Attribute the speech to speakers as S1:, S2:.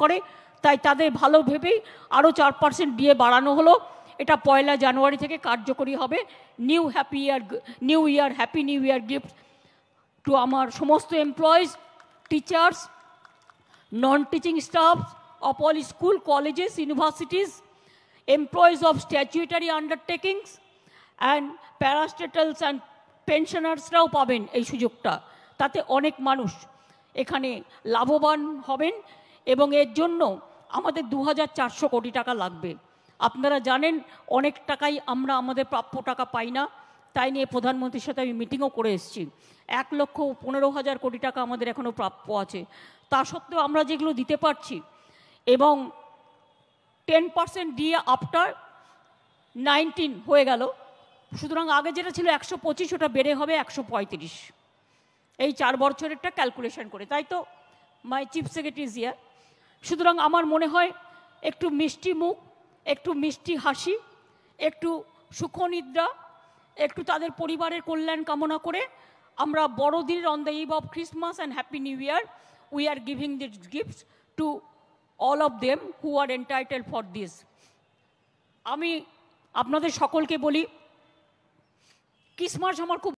S1: করে, তাই তাদের ভালো ভেবেই আরও 4% ডিএ বাড়ানো হলো। এটা 1 জানুয়ারি থেকে কার্যকরী হবে। New year happy new year gift to আমার সমস্ত employees, teachers, non teaching staff of all school, colleges, universities, employees of statutory undertakings and parastatals and pensioners-রাও পাবেন এই সুযোগটা। তাতে অনেক মানুষ এখানে লাভবান হবেন এবং এর জন্য আমাদের 2400 কোটি টাকা লাগবে। আপনারা জানেন অনেক টাকাই আমরা আমাদের প্রাপ্য টাকা পাই না, তাই নিয়ে প্রধানমন্ত্রীর সাথে আমি মিটিংও করে এসেছি। 1,15,000 কোটি টাকা আমাদের এখনও প্রাপ্য আছে। তা সত্ত্বেও আমরা যেগুলো দিতে পারছি এবং 10% দিয়ে আফটার 19 হয়ে গেল, সুতরাং আগে যেটা ছিল 125 ওটা বেড়ে হবে 135, এই 4 বছরেরটা ক্যালকুলেশন করে, তাই তো মাই চিফ সেক্রেটারি ইজ হিয়ার। সুতরাং আমার মনে হয় একটু মিষ্টি মুখ, একটু মিষ্টি হাসি, একটু সুখনিদ্রা, একটু তাদের পরিবারের কল্যাণ কামনা করে আমরা বড়দিনের on the eve of Christmas and happy new year we are giving this gifts to all of them who are entitled for this. আমি আপনাদের সকলকে বলি, ক্রিসমাস আমার খুব